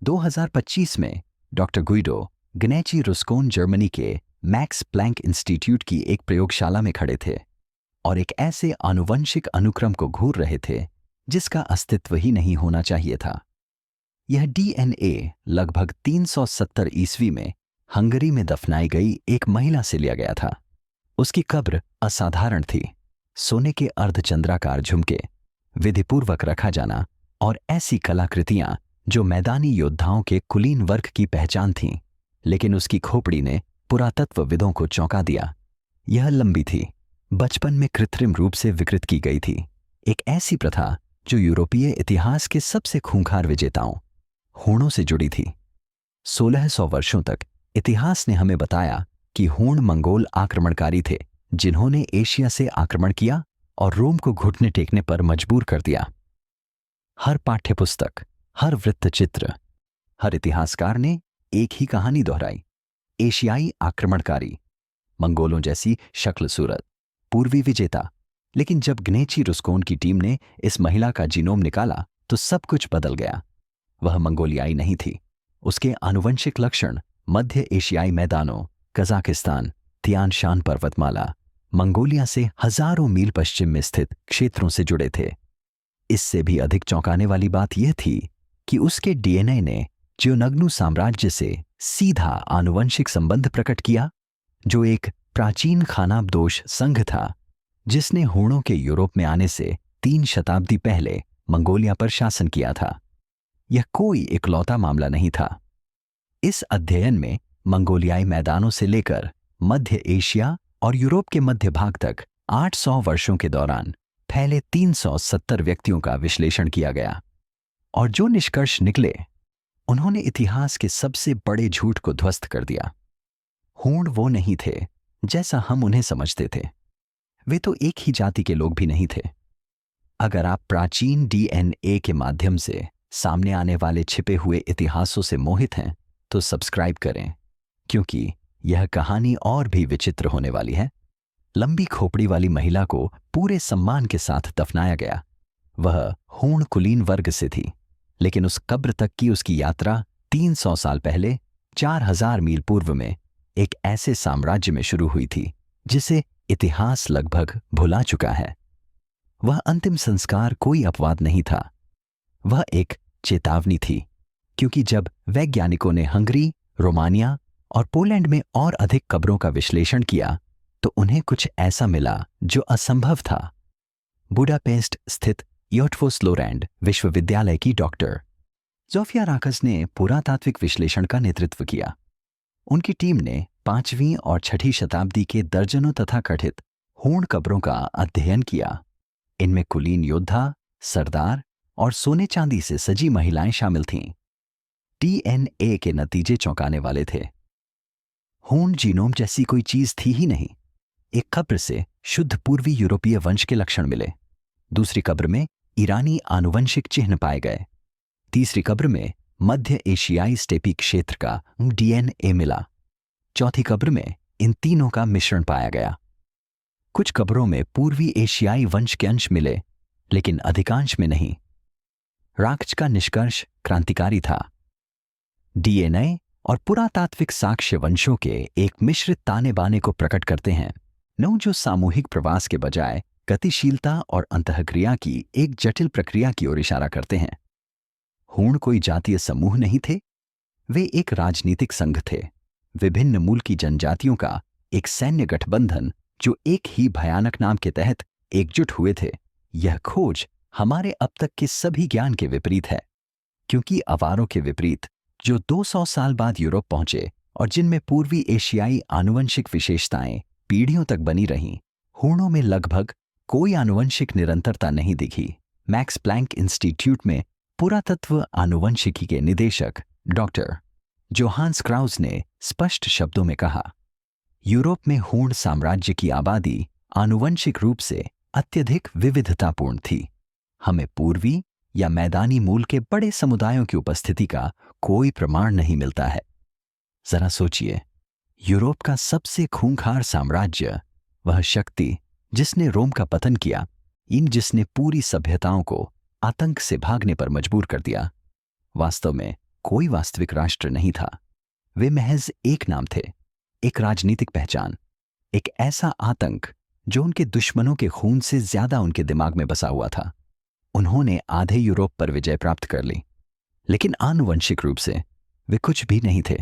2025 में doctor Guido ग्नेची रुस्कोन Germany के max Planck institute की एक प्रयोगशाला में खड़े थे और एक ऐसे आनुवंशिक अनुक्रम को घूर रहे थे जिसका अस्तित्व ही नहीं होना चाहिए था। यह डीएनए लगभग 370 ईस्वी में हंगरी में दफनाई गई एक महिला से लिया गया था। उसकी कब्र असाधारण थी। सोने के अर्धचंद्राकार झुमके, विधिपूर्वक रखा जाना और ऐसी कलाकृतियां जो मैदानी योद्धाओं के कुलीन वर्ग की पहचान थीं, लेकिन उसकी खोपड़ी ने पुरातत्वविदों को चौंका दिया। यह लंबी थी, बचपन में कृत्रिम रूप से विकृत की गई थी, एक ऐसी प्रथा जो यूरोपीय इतिहास के सबसे खूंखार विजेताओं हूणों से जुड़ी थी। 1600 वर्षों तक इतिहास ने हमें बताया कि हूण मंगोल आक्रमणकारी थे जिन्होंने एशिया से आक्रमण किया और रोम को घुटने टेकने पर मजबूर कर दिया। हर पाठ्यपुस्तक, हर वृत्तचित्र, हर इतिहासकार ने एक ही कहानी दोहराई। एशियाई आक्रमणकारी, मंगोलों जैसी शक्ल सूरत, पूर्वी विजेता। लेकिन जब ग्नेची रुस्कोन की टीम ने इस महिला का जीनोम निकाला तो सब कुछ बदल गया। वह मंगोलियाई नहीं थी। उसके आनुवंशिक लक्षण मध्य एशियाई मैदानों, कजाकिस्तान, तियान शान पर्वतमाला, मंगोलिया से हजारों मील पश्चिम में स्थित क्षेत्रों से जुड़े थे। इससे भी अधिक चौंकाने वाली बात यह थी कि उसके डीएनए ने ज्योनग्नु साम्राज्य से सीधा आनुवंशिक संबंध प्रकट किया, जो एक प्राचीन खानाबदोश संघ था जिसने हूणों के यूरोप में आने से 3 शताब्दी पहले मंगोलिया पर शासन किया था। यह कोई इकलौता मामला नहीं था। इस अध्ययन में मंगोलियाई मैदानों से लेकर मध्य एशिया और यूरोप के मध्य भाग तक 800 वर्षों के दौरान फैले 370 व्यक्तियों का विश्लेषण किया गया और जो निष्कर्ष निकले उन्होंने इतिहास के सबसे बड़े झूठ को ध्वस्त कर दिया। हूण वो नहीं थे जैसा हम उन्हें समझते थे। वे तो एक ही जाति के लोग भी नहीं थे। अगर आप प्राचीन डीएनए के माध्यम से सामने आने वाले छिपे हुए इतिहासों से मोहित हैं तो सब्सक्राइब करें, क्योंकि यह कहानी और भी विचित्र होने वाली है। लंबी खोपड़ी वाली महिला को पूरे सम्मान के साथ दफनाया गया। वह हूण कुलीन वर्ग से थी, लेकिन उस कब्र तक की उसकी यात्रा 300 साल पहले 4000 मील पूर्व में एक ऐसे साम्राज्य में शुरू हुई थी जिसे इतिहास लगभग भुला चुका है। वह अंतिम संस्कार कोई अपवाद नहीं था, वह एक चेतावनी थी, क्योंकि जब वैज्ञानिकों ने हंगरी, रोमानिया और पोलैंड में और अधिक कब्रों का विश्लेषण किया तो उन्हें कुछ ऐसा मिला जो असंभव था। बुडापेस्ट स्थित योटवोस्लोरैंड विश्वविद्यालय की डॉक्टर जोफिया राकस ने पुरातात्विक विश्लेषण का नेतृत्व किया। उनकी टीम ने 5वीं और 6ठी शताब्दी के दर्जनों तथा कथित हूण कब्रों का अध्ययन किया। इनमें कुलीन योद्धा, सरदार और सोने चांदी से सजी महिलाएं शामिल थीं। डीएनए के नतीजे चौंकाने वाले थे। हूण जीनोम जैसी कोई चीज थी ही नहीं। एक कब्र से शुद्ध पूर्वी यूरोपीय वंश के लक्षण मिले। दूसरी कब्र में ईरानी आनुवंशिक चिन्ह पाए गए। तीसरी कब्र में मध्य एशियाई स्टेपी क्षेत्र का डीएनए मिला। चौथी कब्र में इन तीनों का मिश्रण पाया गया। कुछ कब्रों में पूर्वी एशियाई वंश के अंश मिले, लेकिन अधिकांश में नहीं। राकच का निष्कर्ष क्रांतिकारी था। डीएनए और पुरातात्विक साक्ष्य वंशों के एक मिश्रित ताने बाने को प्रकट करते हैं, जो सामूहिक प्रवास के बजाय गतिशीलता और अंतःक्रिया की एक जटिल प्रक्रिया की ओर इशारा करते हैं। हूण कोई जातीय समूह नहीं थे, वे एक राजनीतिक संघ थे, विभिन्न मूल की जनजातियों का एक सैन्य गठबंधन जो एक ही भयानक नाम के तहत एकजुट हुए थे। यह खोज हमारे अब तक के सभी ज्ञान के विपरीत है, क्योंकि अवारों के विपरीत जो 200 साल बाद यूरोप पहुंचे और जिनमें पूर्वी एशियाई आनुवंशिक विशेषताएं पीढ़ियों तक बनी रहीं, हूणों में लगभग कोई आनुवंशिक निरंतरता नहीं दिखी। मैक्स प्लैंक इंस्टीट्यूट में पुरातत्व आनुवंशिकी के निदेशक डॉक्टर जोहान्स क्राउस ने स्पष्ट शब्दों में कहा, यूरोप में हूण साम्राज्य की आबादी आनुवंशिक रूप से अत्यधिक विविधतापूर्ण थी। हमें पूर्वी या मैदानी मूल के बड़े समुदायों की उपस्थिति का कोई प्रमाण नहीं मिलता है। जरा सोचिए, यूरोप का सबसे खूंखार साम्राज्य, वह शक्ति जिसने रोम का पतन किया, जिसने पूरी सभ्यताओं को आतंक से भागने पर मजबूर कर दिया, वास्तव में कोई वास्तविक राष्ट्र नहीं था। वे महज एक नाम थे, एक राजनीतिक पहचान, एक ऐसा आतंक जो उनके दुश्मनों के खून से ज्यादा उनके दिमाग में बसा हुआ था। उन्होंने आधे यूरोप पर विजय प्राप्त कर ली, लेकिन आनुवंशिक रूप से वे कुछ भी नहीं थे।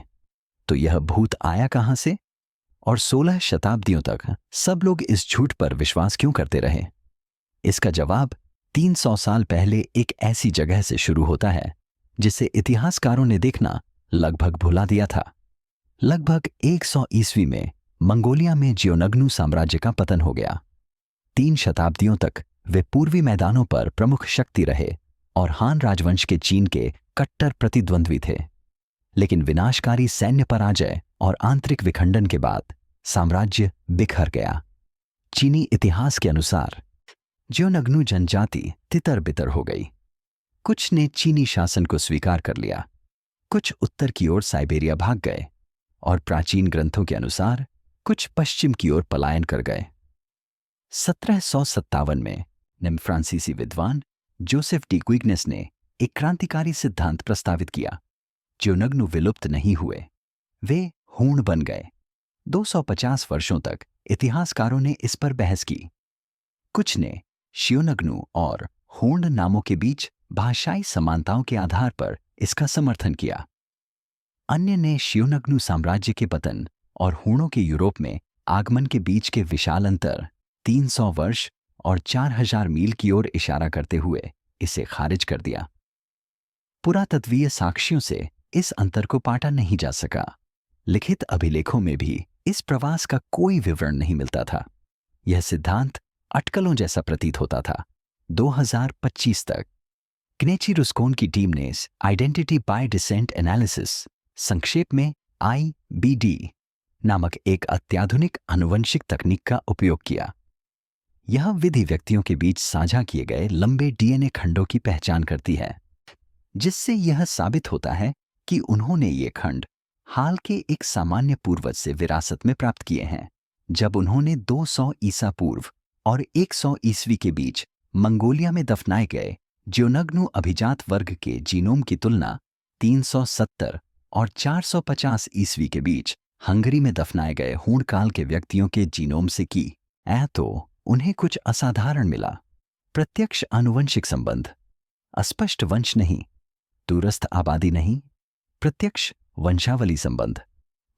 तो यह भूत आया कहां से? और 16 शताब्दियों तक सब लोग इस झूठ पर विश्वास क्यों करते रहे? इसका जवाब 300 साल पहले एक ऐसी जगह से शुरू होता है जिसे इतिहासकारों ने देखना लगभग भुला दिया था। लगभग 100 ईस्वी में मंगोलिया में जियोनग्नु साम्राज्य का पतन हो गया। 3 शताब्दियों तक वे पूर्वी मैदानों पर प्रमुख शक्ति रहे और हान राजवंश के चीन के कट्टर प्रतिद्वंद्वी थे। लेकिन विनाशकारी सैन्य पराजय और आंतरिक विखंडन के बाद साम्राज्य बिखर गया। चीनी इतिहास के अनुसार जियोनग्नु जनजाति तितर बितर हो गई। कुछ ने चीनी शासन को स्वीकार कर लिया, कुछ उत्तर की ओर साइबेरिया भाग गए और प्राचीन ग्रंथों के अनुसार कुछ पश्चिम की ओर पलायन कर गए। 1757 में फ्रांसीसी विद्वान जोसेफ डी क्विग्नेस ने एक क्रांतिकारी सिद्धांत प्रस्तावित किया। जियोनग्नु विलुप्त नहीं हुए, वे हूण बन गए। 250 वर्षों तक इतिहासकारों ने इस पर बहस की। कुछ ने शियोनग्नु और हूण नामों के बीच भाषाई समानताओं के आधार पर इसका समर्थन किया। अन्य ने शियोनग्नु साम्राज्य के पतन और हूणों के यूरोप में आगमन के बीच के विशाल अंतर 300 वर्ष और 4000 मील की ओर इशारा करते हुए इसे खारिज कर दिया। पुरातत्वीय साक्ष्यों से इस अंतर को पाटा नहीं जा सका। लिखित अभिलेखों में भी इस प्रवास का कोई विवरण नहीं मिलता था। यह सिद्धांत अटकलों जैसा प्रतीत होता था। 2025 तक ग्नेची रुस्कोन की टीम ने आइडेंटिटी बाय डिसेंट एनालिसिस, संक्षेप में IBD नामक एक अत्याधुनिक आनुवंशिक तकनीक का उपयोग किया। यह विधि व्यक्तियों के बीच साझा किए गए लंबे DNA खंडों की पहचान करती है, जिससे यह साबित होता है कि उन्होंने ये खंड हाल के एक सामान्य पूर्वज से विरासत में प्राप्त किए हैं। जब उन्होंने 200 ईसा पूर्व और 100 ईस्वी के बीच मंगोलिया में दफनाए गए जियोनग्नु अभिजात वर्ग के जीनोम की तुलना 370 और 450 ईस्वी के बीच हंगरी में दफनाए गए हूण काल के व्यक्तियों के जीनोम से की, तो उन्हें कुछ असाधारण मिला। प्रत्यक्ष आनुवंशिक संबंध, अस्पष्ट वंश नहीं, दूरस्थ आबादी नहीं, प्रत्यक्ष वंशावली संबंध।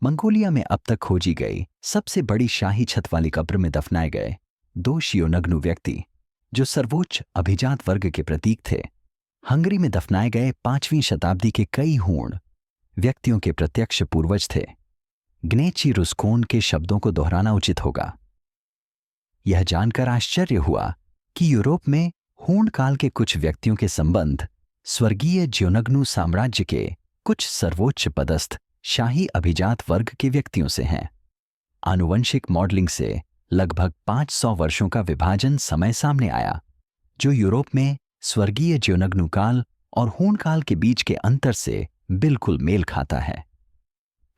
मंगोलिया में अब तक खोजी गई सबसे बड़ी शाही छत वाली कब्र में दफनाए गए 2 शियोनग्नु व्यक्ति, जो सर्वोच्च अभिजात वर्ग के प्रतीक थे, हंगरी में दफनाए गए 5वीं शताब्दी के कई हूण व्यक्तियों के प्रत्यक्ष पूर्वज थे। ग्नेची रुस्कोन के शब्दों को दोहराना उचित होगा। यह जानकर आश्चर्य हुआ कि यूरोप में हूण काल के कुछ व्यक्तियों के संबंध स्वर्गीय जियोनग्नु साम्राज्य के कुछ सर्वोच्च पदस्थ शाही अभिजात वर्ग के व्यक्तियों से हैं। आनुवंशिक मॉडलिंग से लगभग 500 वर्षों का विभाजन समय सामने आया, जो यूरोप में स्वर्गीय जियोनग्नु काल और हूण काल के बीच के अंतर से बिल्कुल मेल खाता है।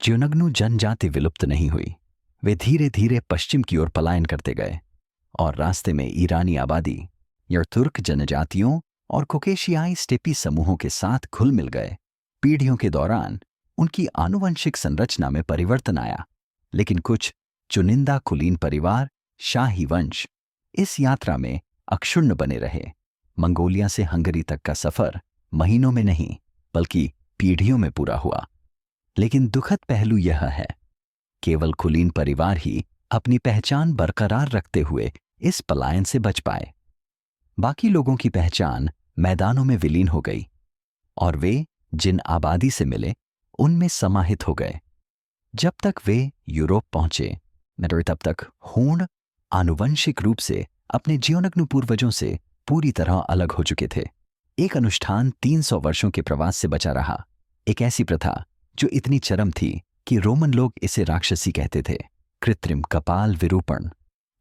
जियोनग्नु जनजाति विलुप्त नहीं हुई, वे धीरे धीरे पश्चिम की ओर पलायन करते गए और रास्ते में ईरानी आबादी या तुर्क जनजातियों और कोकेशियाई स्टेपी समूहों के साथ घुल मिल गए। पीढ़ियों के दौरान उनकी आनुवंशिक संरचना में परिवर्तन आया, लेकिन कुछ चुनिंदा कुलीन परिवार, शाही वंश इस यात्रा में अक्षुण्ण बने रहे। मंगोलिया से हंगरी तक का सफर महीनों में नहीं बल्कि पीढ़ियों में पूरा हुआ। लेकिन दुखद पहलू यह है, केवल कुलीन परिवार ही अपनी पहचान बरकरार रखते हुए इस पलायन से बच पाए। बाकी लोगों की पहचान मैदानों में विलीन हो गई और वे जिन आबादी से मिले उनमें समाहित हो गए। जब तक वे यूरोप पहुंचे, तब तक हूण आनुवंशिक रूप से अपने जियोनग्नु पूर्वजों से पूरी तरह अलग हो चुके थे। एक अनुष्ठान 300 वर्षों के प्रवास से बचा रहा, एक ऐसी प्रथा जो इतनी चरम थी कि रोमन लोग इसे राक्षसी कहते थे। कृत्रिम कपाल विरूपण,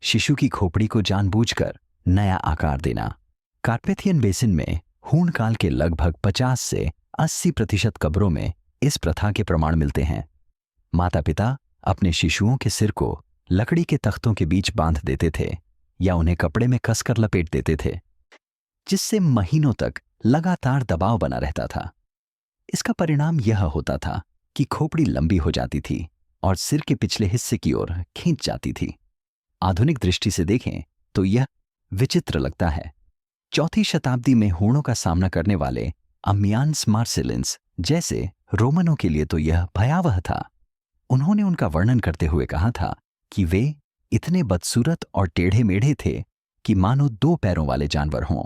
शिशु की खोपड़ी को जानबूझकर नया आकार देना। कार्पेथियन बेसिन में हूण काल के लगभग 50 से 80% कब्रों में इस प्रथा के प्रमाण मिलते हैं। माता पिता अपने शिशुओं के सिर को लकड़ी के तख्तों के बीच बांध देते थे या उन्हें कपड़े में कसकर लपेट देते थे, जिससे महीनों तक लगातार दबाव बना रहता था। इसका परिणाम यह होता था कि खोपड़ी लंबी हो जाती थी और सिर के पिछले हिस्से की ओर खींच जाती थी। आधुनिक दृष्टि से देखें तो यह विचित्र लगता है। चौथी शताब्दी में हूणों का सामना करने वाले अम्मियान्स मार्सेलिन्स जैसे रोमनों के लिए तो यह भयावह था। उन्होंने उनका वर्णन करते हुए कहा था कि वे इतने बदसूरत और टेढ़े मेढ़े थे कि मानो 2 पैरों वाले जानवर हों।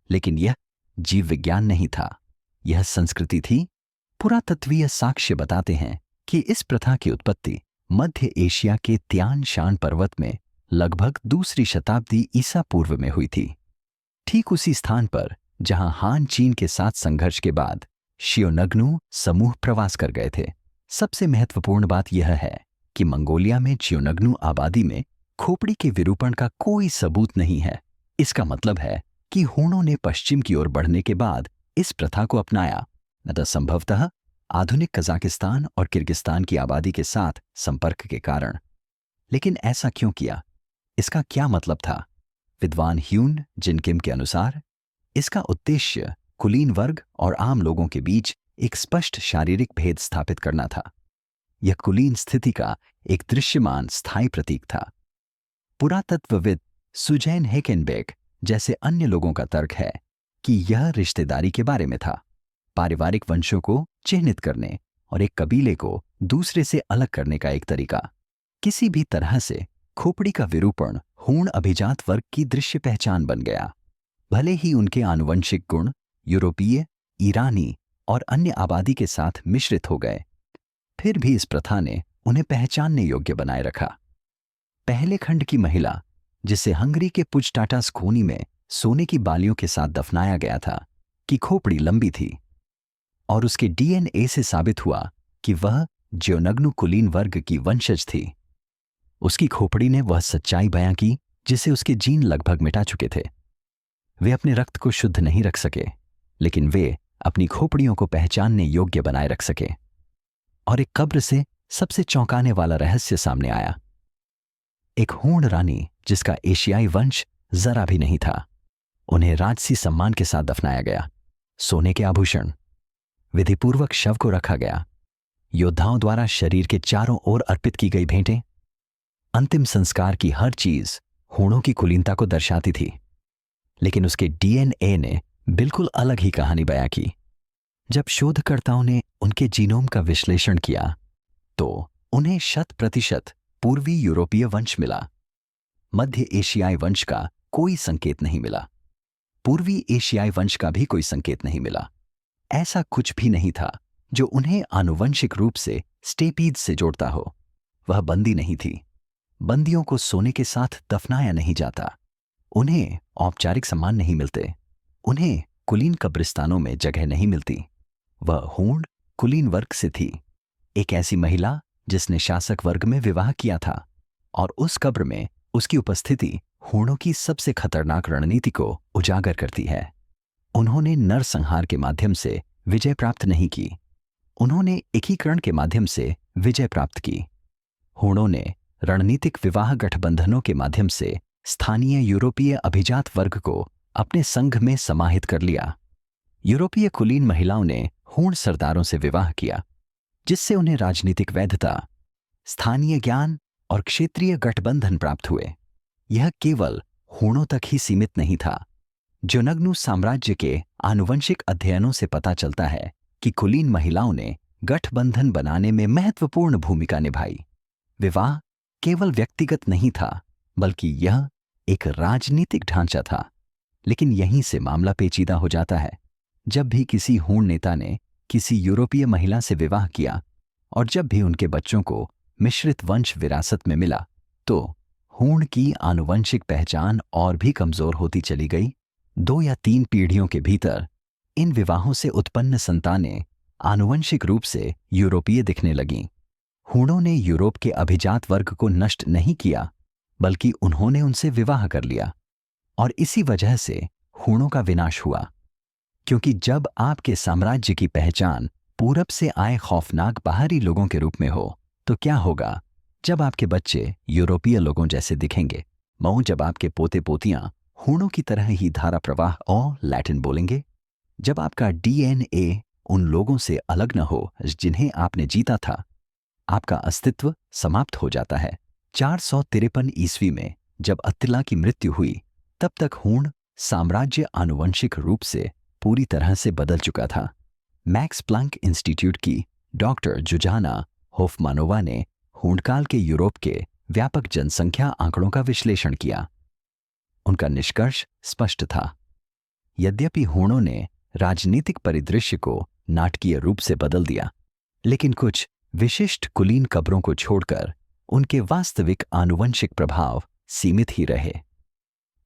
लेकिन यह जीव विज्ञान नहीं था, यह संस्कृति थी। पुरातत्वीय साक्ष्य बताते हैं कि इस प्रथा की उत्पत्ति मध्य एशिया के त्यान शान पर्वत में लगभग 2री शताब्दी ईसा पूर्व में हुई थी। ठीक उसी स्थान पर जहां हान चीन के साथ संघर्ष के बाद शियोनग्नु समूह प्रवास कर गए थे। सबसे महत्वपूर्ण बात यह है कि मंगोलिया में शियोनग्नु आबादी में खोपड़ी के विरूपण का कोई सबूत नहीं है। इसका मतलब है कि हूणों ने पश्चिम की ओर बढ़ने के बाद इस प्रथा को अपनाया, अतः संभवतः आधुनिक कजाकिस्तान और किर्गिस्तान की आबादी के साथ संपर्क के कारण। लेकिन ऐसा क्यों किया? इसका क्या मतलब था? विद्वान ह्यून जिनकिम के अनुसार इसका उद्देश्य कुलीन वर्ग और आम लोगों के बीच एक स्पष्ट शारीरिक भेद स्थापित करना था। यह कुलीन स्थिति का एक दृश्यमान स्थायी प्रतीक था। पुरातत्वविद सुजैन हेकेनबेक जैसे अन्य लोगों का तर्क है कि यह रिश्तेदारी के बारे में था, पारिवारिक वंशों को चिह्नित करने और एक कबीले को दूसरे से अलग करने का एक तरीका। किसी भी तरह से खोपड़ी का विरूपण हूण अभिजात वर्ग की दृश्य पहचान बन गया। भले ही उनके आनुवंशिक गुण यूरोपीय, ईरानी और अन्य आबादी के साथ मिश्रित हो गए, फिर भी इस प्रथा ने उन्हें पहचानने योग्य बनाए रखा। पहले खंड की महिला, जिसे हंगरी के पुजटाटास खूनी में सोने की बालियों के साथ दफनाया गया था, की खोपड़ी लंबी थी और उसके डीएनए से साबित हुआ कि वह जियोनग्नु कुलीन वर्ग की वंशज थी। उसकी खोपड़ी ने वह सच्चाई बयां की जिसे उसके जीन लगभग मिटा चुके थे। वे अपने रक्त को शुद्ध नहीं रख सके, लेकिन वे अपनी खोपड़ियों को पहचानने योग्य बनाए रख सके। और एक कब्र से सबसे चौंकाने वाला रहस्य सामने आया। एक हूण रानी जिसका एशियाई वंश जरा भी नहीं था, उन्हें राजसी सम्मान के साथ दफनाया गया। सोने के आभूषण, विधिपूर्वक शव को रखा गया, योद्धाओं द्वारा शरीर के चारों ओर अर्पित की गई भेंटें, अंतिम संस्कार की हर चीज हूणों की कुलीनता को दर्शाती थी। लेकिन उसके डीएनए ने बिल्कुल अलग ही कहानी बयां की। जब शोधकर्ताओं ने उनके जीनोम का विश्लेषण किया तो उन्हें 100% पूर्वी यूरोपीय वंश मिला। मध्य एशियाई वंश का कोई संकेत नहीं मिला। पूर्वी एशियाई वंश का भी कोई संकेत नहीं मिला। ऐसा कुछ भी नहीं था जो उन्हें आनुवंशिक रूप से स्टेपीड से जोड़ता हो। वह बंदी नहीं थी। बंदियों को सोने के साथ दफनाया नहीं जाता। उन्हें औपचारिक सम्मान नहीं मिलते। उन्हें कुलीन कब्रिस्तानों में जगह नहीं मिलती। वह हूण कुलीन वर्ग से थी, एक ऐसी महिला जिसने शासक वर्ग में विवाह किया था, और उस कब्र में उसकी उपस्थिति हूणों की सबसे खतरनाक रणनीति को उजागर करती है। उन्होंने नरसंहार के माध्यम से विजय प्राप्त नहीं की, उन्होंने एकीकरण के माध्यम से विजय प्राप्त की। हूणों ने रणनीतिक विवाह गठबंधनों के माध्यम से स्थानीय यूरोपीय अभिजात वर्ग को अपने संघ में समाहित कर लिया। यूरोपीय कुलीन महिलाओं ने हूण सरदारों से विवाह किया, जिससे उन्हें राजनीतिक वैधता, स्थानीय ज्ञान और क्षेत्रीय गठबंधन प्राप्त हुए। यह केवल हूणों तक ही सीमित नहीं था। जियोनग्नु साम्राज्य के आनुवंशिक अध्ययनों से पता चलता है कि कुलीन महिलाओं ने गठबंधन बनाने में महत्वपूर्ण भूमिका निभाई। विवाह केवल व्यक्तिगत नहीं था, बल्कि यह एक राजनीतिक ढांचा था। लेकिन यहीं से मामला पेचीदा हो जाता है। जब भी किसी हूण नेता ने किसी यूरोपीय महिला से विवाह किया और जब भी उनके बच्चों को मिश्रित वंश विरासत में मिला, तो हूण की आनुवंशिक पहचान और भी कमजोर होती चली गई। 2 या 3 पीढ़ियों के भीतर इन विवाहों से उत्पन्न संतानें आनुवंशिक रूप से यूरोपीय दिखने लगीं। हूणों ने यूरोप के अभिजात वर्ग को नष्ट नहीं किया, बल्कि उन्होंने उनसे विवाह कर लिया, और इसी वजह से हूणों का विनाश हुआ। क्योंकि जब आपके साम्राज्य की पहचान पूरब से आए खौफनाक बाहरी लोगों के रूप में हो, तो क्या होगा जब आपके बच्चे यूरोपीय लोगों जैसे दिखेंगे? जब आपके पोते पोतियां हूणों की तरह ही धारा प्रवाह और लैटिन बोलेंगे? जब आपका डीएनए उन लोगों से अलग न हो जिन्हें आपने जीता था, आपका अस्तित्व समाप्त हो जाता है। 453 ईस्वी में जब अत्तिला की मृत्यु हुई, तब तक हूण साम्राज्य आनुवंशिक रूप से पूरी तरह से बदल चुका था। मैक्स प्लांक इंस्टीट्यूट की डॉक्टर जुजाना होफमानोवा ने हूणकाल के यूरोप के व्यापक जनसंख्या आंकड़ों का विश्लेषण किया। उनका निष्कर्ष स्पष्ट था। यद्यपि हूणों ने राजनीतिक परिदृश्य को नाटकीय रूप से बदल दिया, लेकिन कुछ विशिष्ट कुलीन कब्रों को छोड़कर उनके वास्तविक आनुवंशिक प्रभाव सीमित ही रहे।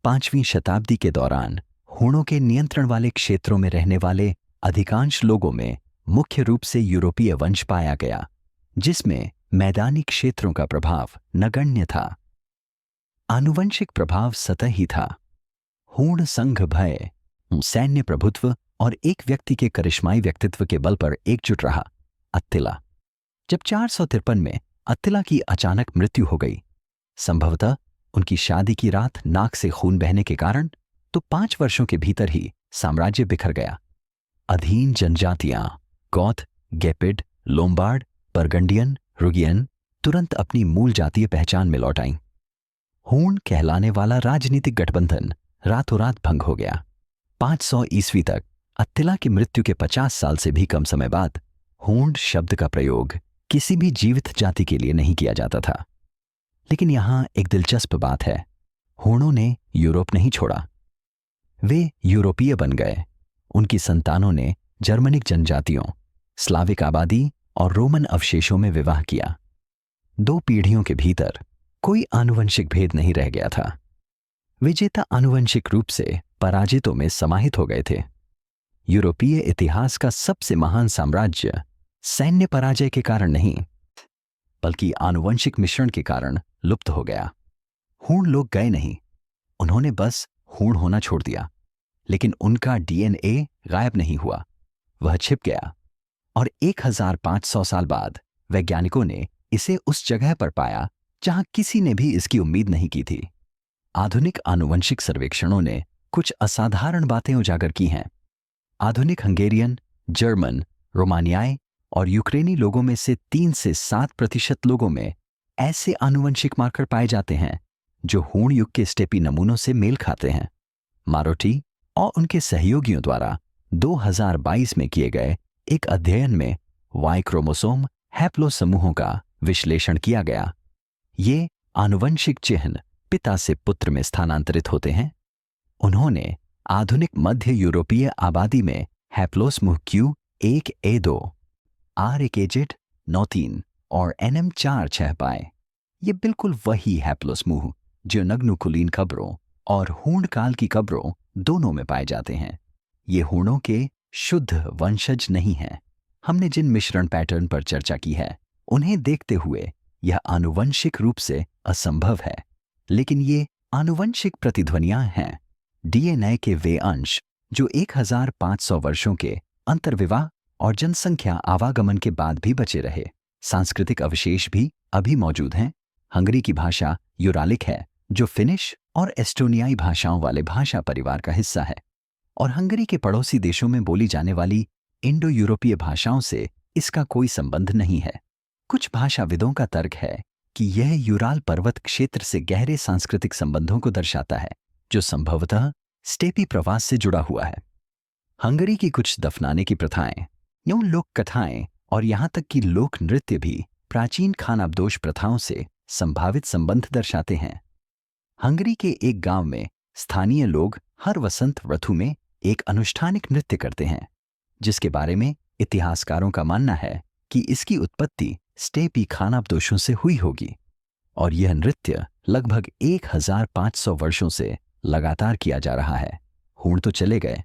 5वीं शताब्दी के दौरान हूणों के नियंत्रण वाले क्षेत्रों में रहने वाले अधिकांश लोगों में मुख्य रूप से यूरोपीय वंश पाया गया, जिसमें मैदानी क्षेत्रों का प्रभाव नगण्य था। आनुवंशिक प्रभाव सतही था। हूण संघ भय, सैन्य प्रभुत्व और एक व्यक्ति के करिश्माई व्यक्तित्व के बल पर एकजुट रहा। अत्तिला। जब 453 में अत्तिला की अचानक मृत्यु हो गई, संभवतः उनकी शादी की रात नाक से खून बहने के कारण, तो 5 वर्षों के भीतर ही साम्राज्य बिखर गया। अधीन जनजातियां गौथ, गेपिड, लोम्बार्ड, बर्गंडियन, रुगियन तुरंत अपनी मूल जातीय पहचान में लौट आईं। हूण कहलाने वाला राजनीतिक गठबंधन रातों रात भंग हो गया। 500 ईस्वी तक, अत्तिला की मृत्यु के 50 साल से भी कम समय बाद, हूण शब्द का प्रयोग किसी भी जीवित जाति के लिए नहीं किया जाता था। लेकिन यहां एक दिलचस्प बात है। हूणों ने यूरोप नहीं छोड़ा, वे यूरोपीय बन गए। उनकी संतानों ने जर्मनिक जनजातियों, स्लाविक आबादी और रोमन अवशेषों में विवाह किया। 2 पीढ़ियों के भीतर कोई आनुवंशिक भेद नहीं रह गया था। विजेता आनुवंशिक रूप से पराजितों में समाहित हो गए थे। यूरोपीय इतिहास का सबसे महान साम्राज्य सैन्य पराजय के कारण नहीं, बल्कि आनुवंशिक मिश्रण के कारण लुप्त हो गया। हूण लोग गए नहीं, उन्होंने बस हूण होना छोड़ दिया। लेकिन उनका डीएनए गायब नहीं हुआ, वह छिप गया। और 1500 साल बाद वैज्ञानिकों ने इसे उस जगह पर पाया जहां किसी ने भी इसकी उम्मीद नहीं की थी। आधुनिक आनुवंशिक सर्वेक्षणों ने कुछ असाधारण बातें उजागर की हैं। आधुनिक हंगेरियन, जर्मन, रोमानियाई और यूक्रेनी लोगों में से 3 से 7% लोगों में ऐसे आनुवंशिक मार्कर पाए जाते हैं जो हूण युग के स्टेपी नमूनों से मेल खाते हैं। मारोटी और उनके सहयोगियों द्वारा 2022 में किए गए एक अध्ययन में वाई क्रोमोसोम हैप्लो समूहों का विश्लेषण किया गया। ये आनुवंशिक चिह्न पिता से पुत्र में स्थानांतरित होते हैं। उन्होंने आधुनिक मध्य यूरोपीय आबादी में हैप्लोसमूह Q1A2, R1AZ 93 और NM46 पाए। ये बिल्कुल वही हैप्लोसमूह जो नग्न-कुलीन कब्रों और हूण काल की कब्रों दोनों में पाए जाते हैं। ये हूणों के शुद्ध वंशज नहीं हैं। हमने जिन मिश्रण पैटर्न पर चर्चा की है, उन्हें देखते हुए यह आनुवंशिक रूप से असंभव है, लेकिन ये आनुवंशिक प्रतिध्वनियां हैं। डीएनए के वे अंश जो 1500 वर्षों के अंतर्विवाह और जनसंख्या आवागमन के बाद भी बचे रहे। सांस्कृतिक अवशेष भी अभी मौजूद हैं। हंगरी की भाषा यूरालिक है, जो फिनिश और एस्टोनियाई भाषाओं वाले भाषा परिवार का हिस्सा है, और हंगरी के पड़ोसी देशों में बोली जाने वाली इंडो यूरोपीय भाषाओं से इसका कोई संबंध नहीं है। कुछ भाषाविदों का तर्क है कि यह यूराल पर्वत क्षेत्र से गहरे सांस्कृतिक संबंधों को दर्शाता है, जो संभवतः स्टेपी प्रवास से जुड़ा हुआ है। हंगरी की कुछ दफनाने की प्रथाएं, यूं लोक कथाएं और यहां तक कि लोक नृत्य भी प्राचीन खानाबदोश प्रथाओं से संभावित संबंध दर्शाते हैं। हंगरी के एक गांव में स्थानीय लोग हर वसंत ऋतु में एक अनुष्ठानिक नृत्य करते हैं, जिसके बारे में इतिहासकारों का मानना है कि इसकी उत्पत्ति स्टेपी खानाबदोशों से हुई होगी, और यह नृत्य लगभग 1500 वर्षों से लगातार किया जा रहा है। हूण तो चले गए,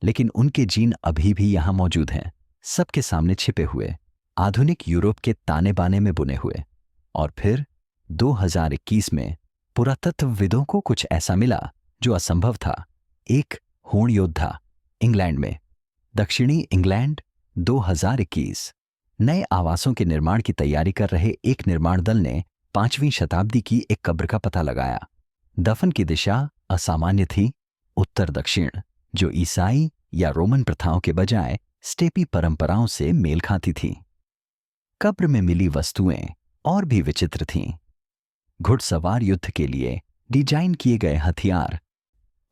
लेकिन उनके जीन अभी भी यहां मौजूद हैं, सबके सामने छिपे हुए, आधुनिक यूरोप के ताने बाने में बुने हुए। और फिर 2021 में पुरातत्वविदों को कुछ ऐसा मिला जो असंभव था। एक हूण योद्धा इंग्लैंड में, दक्षिणी इंग्लैंड, 2021। नए आवासों के निर्माण की तैयारी कर रहे एक निर्माण दल ने 5वीं शताब्दी की एक कब्र का पता लगाया। दफन की दिशा असामान्य थी, उत्तर दक्षिण, जो ईसाई या रोमन प्रथाओं के बजाय स्टेपी परंपराओं से मेल खाती थीं। कब्र में मिली वस्तुएं और भी विचित्र थीं। घुड़सवार युद्ध के लिए डिजाइन किए गए हथियार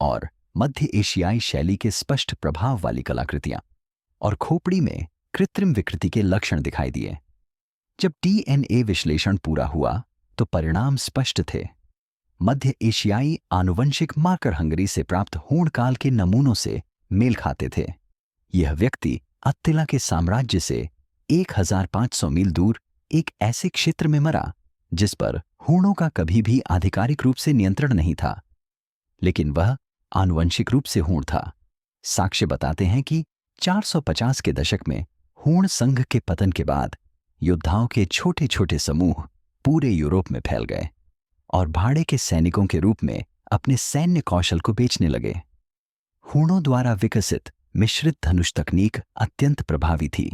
और मध्य एशियाई शैली के स्पष्ट प्रभाव वाली कलाकृतियां और खोपड़ी में कृत्रिम विकृति के लक्षण दिखाई दिए। जब डीएनए विश्लेषण पूरा हुआ तो परिणाम स्पष्ट थे। मध्य एशियाई आनुवंशिक मार्कर हंगरी से प्राप्त हूण काल के नमूनों से मेल खाते थे। यह व्यक्ति अत्तिला के साम्राज्य से 1500 मील दूर एक ऐसे क्षेत्र में मरा जिस पर हूणों का कभी भी आधिकारिक रूप से नियंत्रण नहीं था, लेकिन वह आनुवंशिक रूप से हूण था। साक्ष्य बताते हैं कि 450 के दशक में हूण संघ के पतन के बाद योद्धाओं के छोटे छोटे समूह पूरे यूरोप में फैल गए और भाड़े के सैनिकों के रूप में अपने सैन्य कौशल को बेचने लगे। हूणों द्वारा विकसित मिश्रित धनुष तकनीक अत्यंत प्रभावी थी।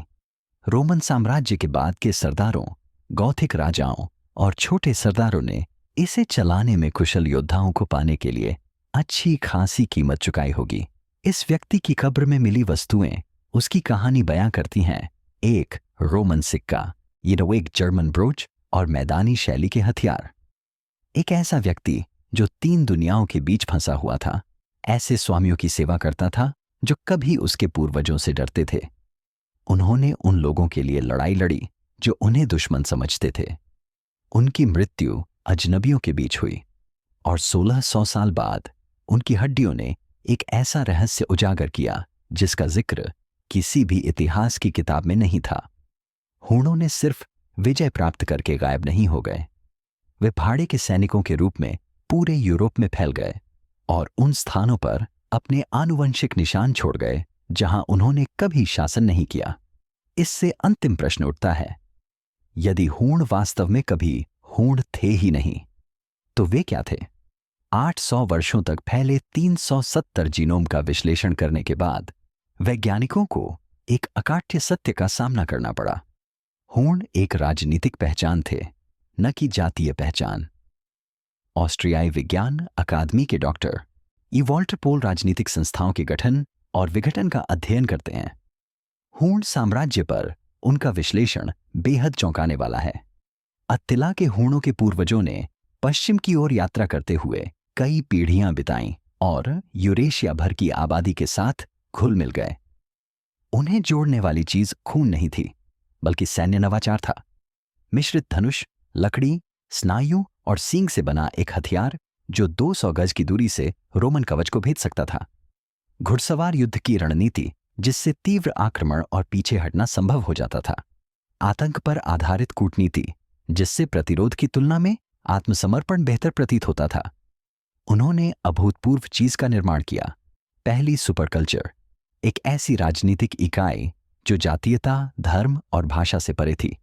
रोमन साम्राज्य के बाद के सरदारों, गौथिक राजाओं और छोटे सरदारों ने इसे चलाने में कुशल योद्धाओं को पाने के लिए अच्छी खासी कीमत चुकाई होगी। इस व्यक्ति की कब्र में मिली वस्तुएं उसकी कहानी बयां करती हैं। एक रोमन सिक्का, एक जर्मन ब्रोच और मैदानी शैली के हथियार। एक ऐसा व्यक्ति जो 3 दुनियाओं के बीच फंसा हुआ था, ऐसे स्वामियों की सेवा करता था जो कभी उसके पूर्वजों से डरते थे। उन्होंने उन लोगों के लिए लड़ाई लड़ी जो उन्हें दुश्मन समझते थे। उनकी मृत्यु अजनबियों के बीच हुई और 1600 साल बाद उनकी हड्डियों ने एक ऐसा रहस्य उजागर किया जिसका जिक्र किसी भी इतिहास की किताब में नहीं था। हूणों ने सिर्फ विजय प्राप्त करके गायब नहीं हो गए, वे भाड़े के सैनिकों के रूप में पूरे यूरोप में फैल गए और उन स्थानों पर अपने आनुवंशिक निशान छोड़ गए जहां उन्होंने कभी शासन नहीं किया। इससे अंतिम प्रश्न उठता है, यदि हूण वास्तव में कभी हूण थे ही नहीं तो वे क्या थे? 800 वर्षों तक फैले 370 जीनोम का विश्लेषण करने के बाद वैज्ञानिकों को एक अकाट्य सत्य का सामना करना पड़ा। हूण एक राजनीतिक पहचान थे, न कि जातीय पहचान। ऑस्ट्रियाई विज्ञान अकादमी के डॉक्टर वॉल्टर पोल राजनीतिक संस्थाओं के गठन और विघटन का अध्ययन करते हैं। हूण साम्राज्य पर उनका विश्लेषण बेहद चौंकाने वाला है। अत्तिला के हूणों के पूर्वजों ने पश्चिम की ओर यात्रा करते हुए कई पीढ़ियां बिताईं और यूरेशिया भर की आबादी के साथ घुल मिल गए। उन्हें जोड़ने वाली चीज खून नहीं थी, बल्कि सैन्य नवाचार था। मिश्रित धनुष, लकड़ी, स्नायु और सींग से बना एक हथियार जो 200 गज की दूरी से रोमन कवच को भेद सकता था। घुड़सवार युद्ध की रणनीति जिससे तीव्र आक्रमण और पीछे हटना संभव हो जाता था। आतंक पर आधारित कूटनीति जिससे प्रतिरोध की तुलना में आत्मसमर्पण बेहतर प्रतीत होता था। उन्होंने अभूतपूर्व चीज का निर्माण किया, पहली सुपरकल्चर, एक ऐसी राजनीतिक इकाई जो जातीयता, धर्म और भाषा से परे थी।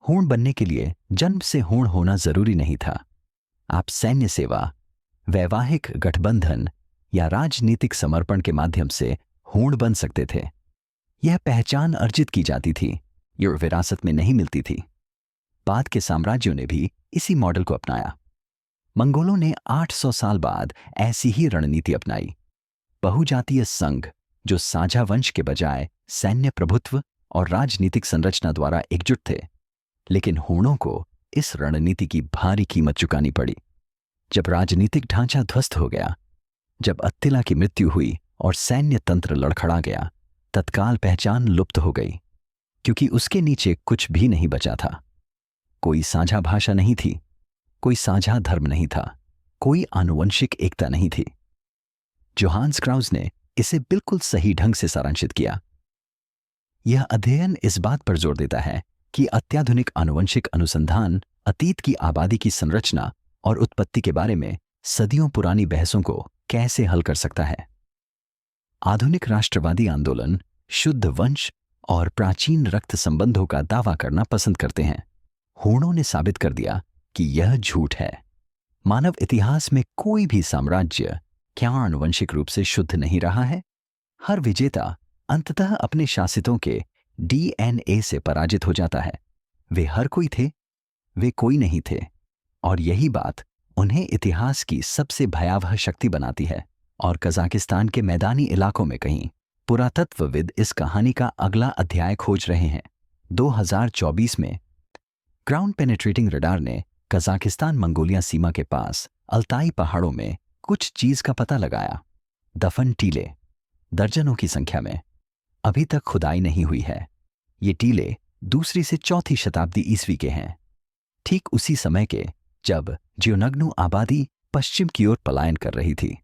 हूण बनने के लिए जन्म से हूण होना जरूरी नहीं था। आप सैन्य सेवा, वैवाहिक गठबंधन या राजनीतिक समर्पण के माध्यम से हूण बन सकते थे। यह पहचान अर्जित की जाती थी, ये विरासत में नहीं मिलती थी। बाद के साम्राज्यों ने भी इसी मॉडल को अपनाया। मंगोलों ने 800 साल बाद ऐसी ही रणनीति अपनाई। बहुजातीय संघ जो साझा वंश के बजाय सैन्य प्रभुत्व और राजनीतिक संरचना द्वारा एकजुट थे, लेकिन हूणों को इस रणनीति की भारी कीमत चुकानी पड़ी। जब राजनीतिक ढांचा ध्वस्त हो गया, जब अत्तिला की मृत्यु हुई और सैन्य तंत्र लड़खड़ा गया, तत्काल पहचान लुप्त हो गई, क्योंकि उसके नीचे कुछ भी नहीं बचा था। कोई साझा भाषा नहीं थी, कोई साझा धर्म नहीं था, कोई आनुवंशिक एकता नहीं थी। जोहान्स क्राउज ने इसे बिल्कुल सही ढंग से सारांशित किया। यह अध्ययन इस बात पर जोर देता है कि अत्याधुनिक आनुवंशिक अनुसंधान अतीत की आबादी की संरचना और उत्पत्ति के बारे में सदियों पुरानी बहसों को कैसे हल कर सकता है। आधुनिक राष्ट्रवादी आंदोलन शुद्ध वंश और प्राचीन रक्त संबंधों का दावा करना पसंद करते हैं। हूणों ने साबित कर दिया कि यह झूठ है। मानव इतिहास में कोई भी साम्राज्य क्या आनुवंशिक रूप से शुद्ध नहीं रहा है? हर विजेता अंततः अपने शासितों के डीएनए से पराजित हो जाता है। वे हर कोई थे, वे कोई नहीं थे, और यही बात उन्हें इतिहास की सबसे भयावह शक्ति बनाती है। और कजाकिस्तान के मैदानी इलाकों में कहीं पुरातत्वविद इस कहानी का अगला अध्याय खोज रहे हैं। 2024 में ग्राउंड पेनेट्रेटिंग रडार ने कजाकिस्तान मंगोलिया सीमा के पास अल्ताई पहाड़ों में कुछ चीज का पता लगाया। दफन टीले दर्जनों की संख्या में अभी तक खुदाई नहीं हुई है। ये टीले दूसरी से चौथी शताब्दी ईस्वी के हैं, ठीक उसी समय के जब जियोनग्नु आबादी पश्चिम की ओर पलायन कर रही थी।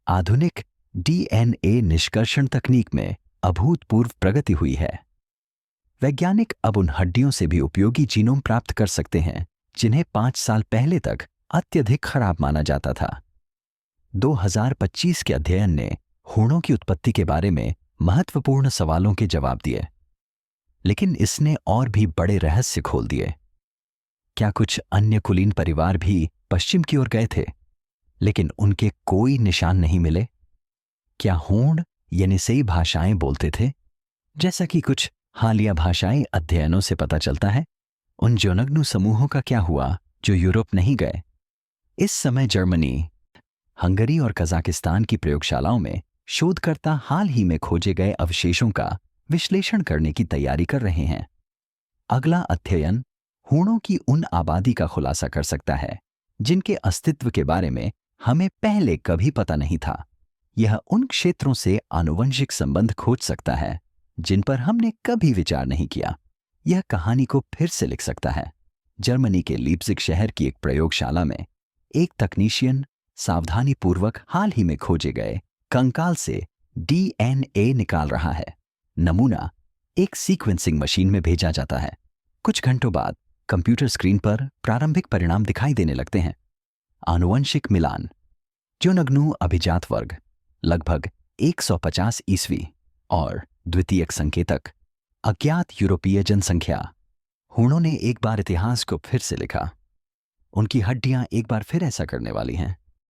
आधुनिक डीएनए निष्कर्षण तकनीक में अभूतपूर्व प्रगति हुई है। वैज्ञानिक अब उन हड्डियों से भी उपयोगी जीनोम प्राप्त कर सकते हैं जिन्हें 5 साल पहले तक अत्यधिक खराब माना जाता था। 2025 के अध्ययन ने होड़ों की उत्पत्ति के बारे में महत्वपूर्ण सवालों के जवाब दिए, लेकिन इसने और भी बड़े रहस्य खोल दिए। क्या कुछ अन्य कुलीन परिवार भी पश्चिम की ओर गए थे, लेकिन उनके कोई निशान नहीं मिले? क्या होड़ येनिसेई भाषाएं बोलते थे, जैसा कि कुछ हालिया भाषाई अध्ययनों से पता चलता है? उन जियोनग्नु समूहों का क्या हुआ जो यूरोप नहीं गए? इस समय जर्मनी, हंगरी और कजाकिस्तान की प्रयोगशालाओं में शोधकर्ता हाल ही में खोजे गए अवशेषों का विश्लेषण करने की तैयारी कर रहे हैं। अगला अध्ययन होड़ों की उन आबादी का खुलासा कर सकता है जिनके अस्तित्व के बारे में हमें पहले कभी पता नहीं था। यह उन क्षेत्रों से आनुवंशिक संबंध खोज सकता है जिन पर हमने कभी विचार नहीं किया। यह कहानी को फिर से लिख सकता है। जर्मनी के लीप्जिग शहर की एक प्रयोगशाला में एक तकनीशियन सावधानीपूर्वक हाल ही में खोजे गए कंकाल से डीएनए निकाल रहा है। नमूना एक सीक्वेंसिंग मशीन में भेजा जाता है। कुछ घंटों बाद कंप्यूटर स्क्रीन पर प्रारंभिक परिणाम दिखाई देने लगते हैं। आनुवंशिक मिलान, जियोनग्नु अभिजात वर्ग लगभग 150 ईस्वी और द्वितीयक संकेतक अज्ञात यूरोपीय जनसंख्या। होड़ों ने एक बार इतिहास को फिर से लिखा। उनकी हड्डियां एक बार फिर ऐसा करने वाली हैं।